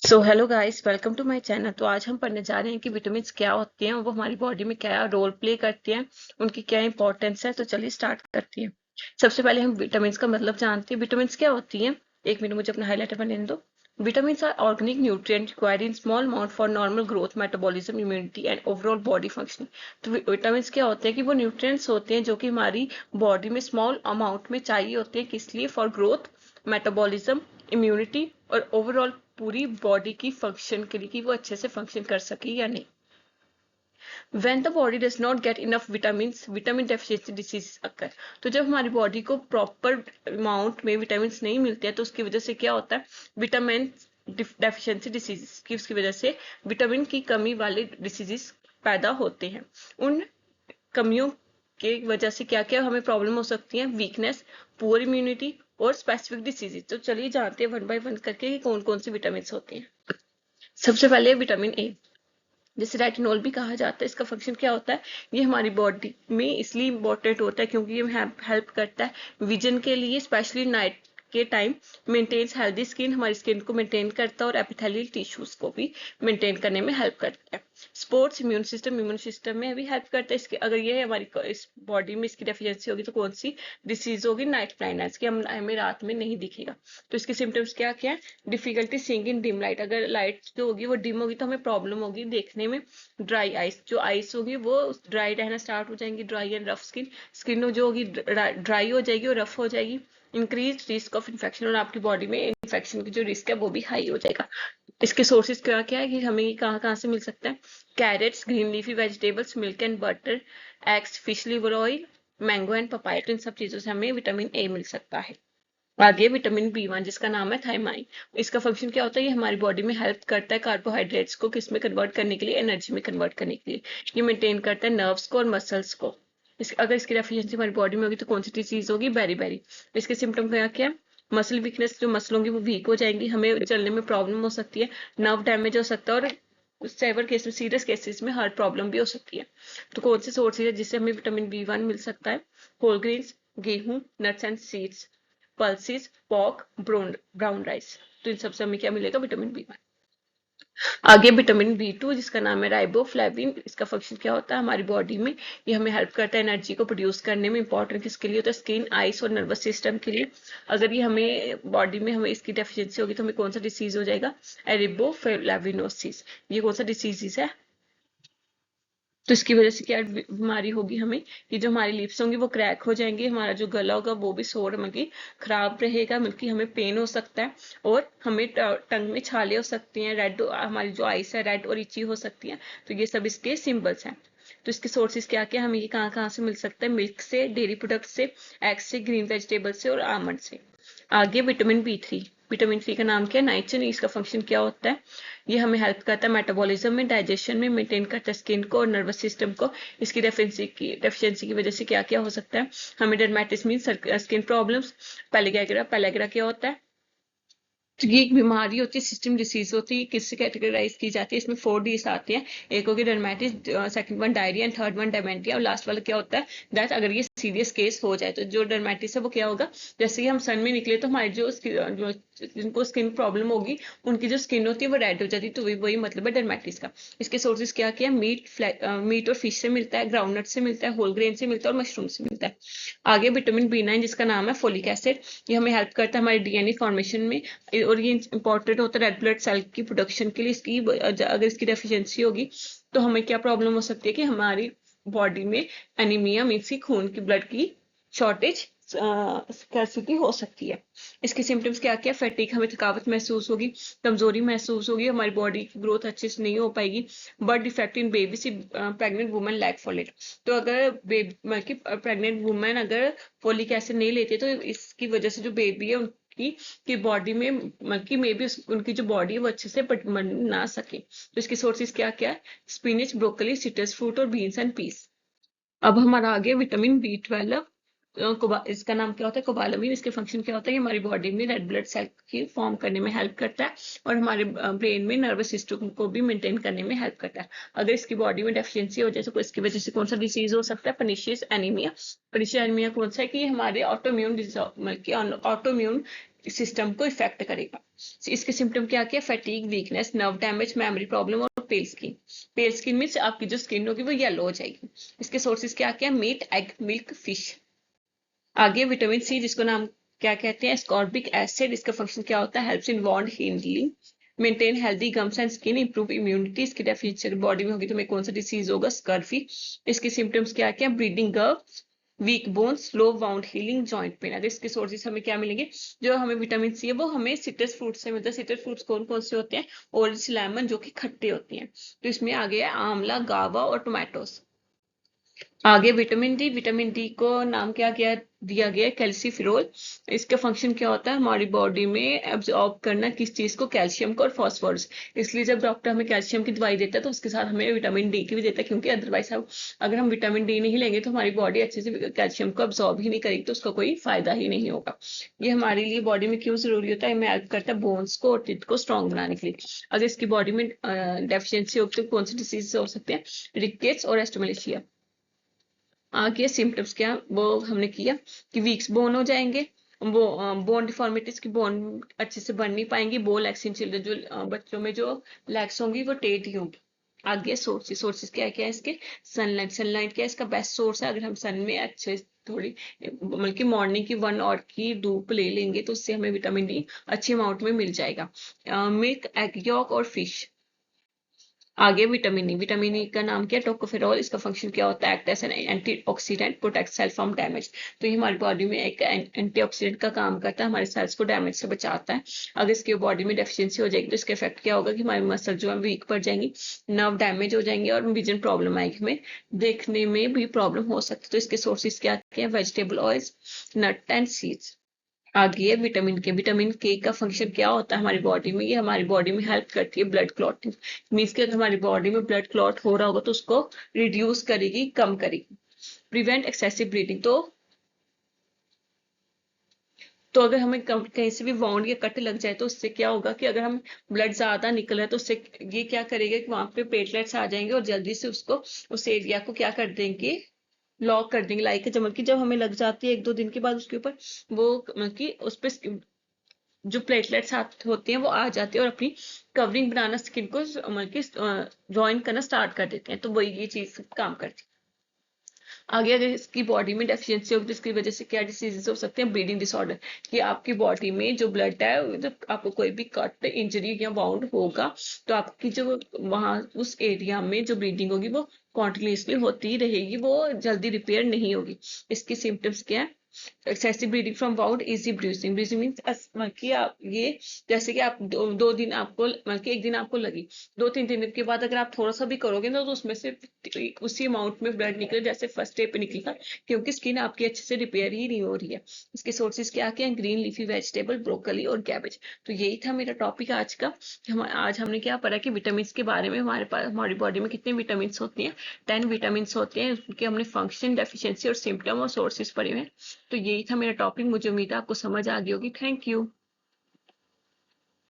So hello guys, welcome to my channel. तो आज हम पढ़ने जा रहे हैं कि विटामिन क्या होते हैं, वो हमारी बॉडी में क्या रोल प्ले करते हैं, उनकी क्या इंपॉर्टेंस है। तो चलिए स्टार्ट करते हैं। सबसे पहले हम विटामिन का मतलब जानते हैं। विटामिन क्या होती हैं? एक मिनट मुझे अपना हाईलाइटर बनने दो। Vitamin are organic nutrient required in small amount for normal growth, metabolism, immunity and overall body functioning. तो विटामिन क्या होते हैं कि वो न्यूट्रिएंट्स होते हैं जो कि हमारी बॉडी में स्मॉल अमाउंट में चाहिए होते हैं। किस लिए? फॉर ग्रोथ, मेटाबॉलिज्म, इम्यूनिटी और ओवरऑल पूरी बॉडी की फंक्शन के लिए, कि वो अच्छे से फंक्शन कर सके या नहीं। When the body does not get enough vitamins, vitamin deficiency disease occur. तो जब हमारी बॉडी को प्रॉपर अमाउंट में विटामिन नहीं मिलते हैं, तो उसकी वजह से क्या होता है? विटामिन डेफिशिएंसी डिसीज की उसकी वजह से विटामिन की कमी वाले डिसीजेस पैदा होते हैं। उन कमियों की वजह से क्या क्या हमें प्रॉब्लम हो सकती है? वीकनेस, पुअर इम्यूनिटी और स्पेसिफिक डिसीजेज। तो चलिए जानते हैं वन बाय वन करके कि कौन कौन से विटामिन होते हैं। सबसे पहले विटामिन ए, जिसे रेटिनॉल भी कहा जाता है। इसका फंक्शन क्या होता है? ये हमारी बॉडी में इसलिए इंपॉर्टेंट होता है क्योंकि ये हेल्प करता है विजन के लिए, स्पेशली नाइट के टाइम। मेंटेन्स हेल्दी स्किन, हमारी स्किन को मेंटेन करता है और एपिथेलियल टिश्यूज को भी मेंटेन करने में हेल्प करता है। स्पोर्ट्स, इम्यून सिस्टम में भी हेल्प करता है। इसके अगर ये हमारी इस बॉडी में इसकी डेफिशिएंसी होगी तो कौन सी डिसीज होगी? नाइट ब्लाइंडनेस की, हमें रात में नहीं दिखेगा। तो इसके सिम्टम्स क्या क्या है? Difficulty seeing in dim light, अगर लाइट जो होगी वो डिम होगी तो हमें प्रॉब्लम होगी देखने में। ड्राई आइस, जो आइस होगी वो ड्राई रहना स्टार्ट हो जाएंगी। Dry and rough skin, skin जो होगी ड्राई हो जाएगी और रफ हो जाएगी। इंक्रीज रिस्क ऑफ इन्फेक्शन, और आपकी बॉडी में इन्फेक्शन की जो रिस्क है वो भी हाई हो जाएगा। इसके सोर्सेज क्या क्या है कि हमें कहाँ कहाँ से मिल सकता है? Carrots, green leafy vegetables, milk and butter, eggs, fish liver oil, mango and papaya. तो इन सब चीजों से हमें विटामिन ए मिल सकता है। आगे विटामिन बी 1, जिसका नाम है थायमाइन। इसका फंक्शन क्या होता है? ये हमारी बॉडी में हेल्प करता है कार्बोहाइड्रेट्स को किस में कन्वर्ट करने के लिए? एनर्जी में कन्वर्ट करने के लिए। ये मेंटेन करता है नर्व्स को और मसल्स को। अगर इसकी डेफिशिएंसी हमारी बॉडी में होगी तो कौन सी डिजीज होगी? Beriberi. इसके सिम्टम क्या क्या? मसल वीकनेस, जो मसल होंगी वो वीक हो जाएंगी, हमें चलने में प्रॉब्लम हो सकती है, नर्व डैमेज हो सकता है, और सेवर केस में, सीरियस केसेस में हार्ट प्रॉब्लम भी हो सकती है। तो कौन से सोर्सेज है जिससे हमें विटामिन बी 1 मिल सकता है? होल ग्रेन्स, गेहूं, nuts and seeds, pulses, pork, brown rice. तो इन सबसे हमें क्या मिलेगा? Vitamin B 1। आगे विटामिन बी 2, जिसका नाम है राइबोफ्लेविन। इसका फंक्शन क्या होता है हमारी बॉडी में? ये हमें हेल्प करता है एनर्जी को प्रोड्यूस करने में। इंपॉर्टेंट किसके लिए होता है? स्किन, आइस और नर्वस सिस्टम के लिए। अगर ये हमें बॉडी में हमें इसकी डेफिशिएंसी होगी तो हमें कौन सा डिसीज हो जाएगा? एरिबोफ्लेविनोसिस। ये कौन सा डिसीज है? तो इसकी वजह से क्या बीमारी होगी हमें? कि जो हमारी लिप्स होंगी वो क्रैक हो जाएंगी, हमारा जो गला होगा वो भी सोर मतलब खराब रहेगा, बल्कि हमें पेन हो सकता है, और हमें टंग में छाले हो सकती हैं, रेड, हमारी जो आइस है रेड और इची हो सकती है। तो ये सब इसके सिंबल्स हैं। तो इसके सोर्सेज क्या क्या हमें ये कहाँ कहाँ से मिल सकता है? मिल्क से, डेयरी प्रोडक्ट से, एग से, ग्रीन वेजिटेबल से और आमंड से। आगे विटामिन बी 3। विटामिन 3 का नाम क्या है? नाइट्रोजन। इसका फंक्शन क्या होता है? ये हमें हेल्प करता है मेटाबॉलिज्म में, डाइजेशन में, मेंटेन करता है स्किन को और नर्वस सिस्टम को। इसकी डेफिशिएंसी की वजह से क्या क्या हो सकता है? हमें डर्मेटिस मीन स्किन प्रॉब्लम्स, पेलिगेग्रा। पेलिगेग्रा क्या होता है? तो ये एक बीमारी होती है, सिस्टम डिसीज होती है। किससे कैटेगराइज की जाती है? इसमें 4 Ds आते हैं। एक होगी dermatitis, second one diarrhoea and third one dementia, और लास्ट वाला क्या होता है? दैट अगर ये सीरियस केस हो जाए तो जो डर्मेटिस है वो क्या होगा? जैसे कि हम सन में निकले तो हमारी जो जिनको स्किन प्रॉब्लम होगी उनकी जो स्किन होती है वो रेड हो जाती है। तो वही मतलब है डर्मेटिस का। इसके सोर्सेज क्या क्या? मीट और फिश से मिलता है, ग्राउंडनट से मिलता है, होल ग्रेन से मिलता है और मशरूम से मिलता है। आगे विटामिन बी 9, जिसका नाम है फोलिक एसिड। ये हमें हेल्प करता है हमारे डीएनए फॉर्मेशन में, और ये इंपॉर्टेंट होता है रेड ब्लड सेल की प्रोडक्शन के लिए। इसकी अगर इसकी डेफिशिएंसी होगी तो हमें क्या प्रॉब्लम हो सकती है? कि हमारी बॉडी में एनीमिया मीन्स की खून की, ब्लड की शॉर्टेज, स्कैर्सिटी हो सकती है। इसके सिम्टम्स क्या क्या? फैटिक, हमें थकावट महसूस होगी, कमजोरी महसूस होगी, हमारी बॉडी की ग्रोथ अच्छे से नहीं हो पाएगी। Birth defect in babies, pregnant women lack folate. तो अगर मतलब प्रेग्नेंट वुमेन अगर फोलिक एसिड नहीं लेते तो इसकी वजह से जो बेबी है की बॉडी में मतलब कि मे बी उनकी जो बॉडी है वो अच्छे से बन ना सके। तो इसके सोर्सेज क्या क्या है? स्पिनिच, ब्रोकली, सिट्रस फ्रूट और बीन्स एंड पीस। अब हमारा आगे विटामिन बी 12। इसका नाम क्या होता है? कोबालामिन। इसके फंक्शन क्या होता है? ये हमारी बॉडी में रेड ब्लड सेल की फॉर्म करने में हेल्प करता है, और हमारे ब्रेन में नर्वस सिस्टम को भी मेंटेन करने में हेल्प करता है। अगर इसकी बॉडी में डेफिशिएंसी हो जाए तो इसकी वजह से कौन सा डिसीज हो सकता है? Pernicious anaemia. पर्निशियस एनीमिया कौन सा है? कि ये हमारे ऑटोम्यून सिस्टम को इफेक्ट करेगा। इसके सिम्टम क्या क्या? Fatigue, weakness, nerve damage, memory problem और pale skin. Pale skin means आपकी जो स्किन होगी वो येलो हो जाएगी। इसके सोर्सेज क्या क्या? Meat, egg, milk, fish. आगे विटामिन सी, जिसको नाम क्या कहते हैं? Ascorbic acid. इसका फंक्शन क्या होता है? Helps in wound healing, maintain healthy gums and skin, improve immunity. इसकी डेफिशिएंसी बॉडी में होगी तो में कौन सा डिसीज होगा? स्कर्फी। इसके सिम्टम्स क्या क्या? ब्रीडिंग गर्व, weak bone, slow wound healing, joint pain. अगर इसके सोर्सेज हमें क्या मिलेंगे? जो हमें विटामिन सी है वो हमें सिट्रस फ्रूट से मिलता है। सिट्रस फ्रूट्स कौन कौन से होते हैं? ऑरेंज, लेमन, जो कि खट्टे होते हैं। तो इसमें आ गया आंवला, गावा और टोमेटोस। आगे विटामिन डी को नाम क्या क्या दिया गया है? कैल्सीफिरोल। इसका फंक्शन क्या होता है? हमारी बॉडी में एब्जॉर्ब करना किस चीज को? कैल्शियम को और फास्फोरस। इसलिए जब डॉक्टर हमें कैल्शियम की दवाई देता है तो उसके साथ हमें विटामिन डी की भी देता है, क्योंकि अदरवाइज अगर हम विटामिन डी नहीं लेंगे तो हमारी बॉडी अच्छे से कैल्शियम को अब्जॉर्ब ही नहीं करेगी, तो उसका कोई फायदा ही नहीं होगा। ये हमारे लिए बॉडी में क्यों जरूरी होता है? हमें हेल्प करता है बोन्स को और टीथ को स्ट्रॉन्ग बनाने के लिए। अगर इसकी बॉडी में डेफिशिएंसी होगी तो कौन सी डिसीज हो सकते हैं? रिकेट्स और एस्टोमेलिशिया। आगे सिम्टम्स क्या वो हमने किया कि वीक्स बोन हो जाएंगे, वो बोन डिफॉर्मिटीज की बोन अच्छे से बन नहीं पाएंगी, बो लेग्स इन चिल्ड्रन, जो बच्चों में जो लेग्स होंगी वो टेढ़ी होंगी। आगे सोर्सेज क्या क्या है इसके? सनलाइट। सनलाइट क्या है? इसका बेस्ट सोर्स है। अगर हम सन में अच्छे थोड़ी मतलब कि मॉर्निंग की 1 आवर की धूप ले लेंगे तो उससे हमें विटामिन डी अच्छे अमाउंट में मिल जाएगा। मिल्क, एग यॉक और फिश। आगे विटामिन ई। विटामिन ई का नाम क्या है? टोकोफेरॉल। इसका फंक्शन क्या होता है? Act as an antioxidant, protect cell from damage. तो ये हमारी बॉडी में एक एंटीऑक्सीडेंट का काम करता है, हमारे सेल्स को डैमेज से बचाता है। अगर इसकी बॉडी में डेफिशिएंसी हो जाएगी तो इसका इफेक्ट क्या होगा कि हमारी मसल जो है वीक पड़ जाएंगी, नर्व डैमेज हो जाएंगे और विजन प्रॉब्लम आएगी, हमें देखने में भी प्रॉब्लम हो सकती है। तो इसके सोर्सेज क्या क्या है? Vegetable oils, nut and seeds. आगे है विटामिन के। विटामिन के का फंक्शन क्या होता है हमारी बॉडी में? ये हमारी बॉडी में हेल्प करती है ब्लड क्लॉटिंग। मीन्स कि अगर हमारी बॉडी में ब्लड क्लॉट हो रहा होगा तो उसको रिड्यूस करेगी, कम करेगी। Prevent excessive bleeding. तो अगर हमें कहीं से भी वाउंड या कट लग जाए तो उससे क्या होगा कि अगर हम ब्लड ज्यादा निकल रहा है तो उससे ये क्या करेगा कि वहां पे प्लेटलेट्स आ जाएंगे और जल्दी से उसको उस एरिया को क्या कर देंगे? लॉक कर देंगे। लाइक जब कि जब हमें लग जाती है 1-2 दिन के बाद उसके ऊपर वो मतलब कि उस पर जो प्लेटलेट्स होते हैं वो आ जाते हैं और अपनी कवरिंग बनाना स्किन को मतलब कि ज्वाइन करना स्टार्ट कर देते हैं। तो वही ये चीज काम करती है। आगे अगर इसकी बॉडी में डेफिशिएंसी होगी तो इसकी वजह से क्या डिसीजेस हो सकते हैं? ब्लीडिंग डिसऑर्डर, कि आपकी बॉडी में जो ब्लड है, जब आपको कोई भी कट, इंजरी या बाउंड होगा तो आपकी जो वहां उस एरिया में जो ब्लीडिंग होगी वो कॉन्टिन्यूसली होती ही रहेगी, वो जल्दी रिपेयर नहीं होगी। इसके सिम्टम्स क्या है? Excessive bleeding from wound, easy bruising. Bruising means कि आप ये जैसे कि आप दो दिन आपको मतलब कि एक दिन आपको लगी, 2-3 दिन के बाद अगर आप थोड़ा सा भी करोगे ना तो उसमें से उसी अमाउंट में ब्लड निकले जैसे फर्स्ट डे पे निकला, क्योंकि स्किन आपकी अच्छे से रिपेयर ही नहीं हो रही है। इसके सोर्सेज क्या क्या हैं? ग्रीन लीफी वेजिटेबल, ब्रोकली और कैबेज। तो यही था मेरा टॉपिक आज का। आज हमने क्या पढ़ा कि विटामिन के बारे में, हमारे पास हमारी बॉडी में कितने विटामिन होते हैं? 10 विटामिन होते हैं। उनके हमने फंक्शन, डेफिशिएंसी और सिम्टम और सोर्सेज पढ़े हुए हैं। तो यही था मेरा टॉपिक। मुझे उम्मीद है आपको समझ आ गई होगी। Thank you.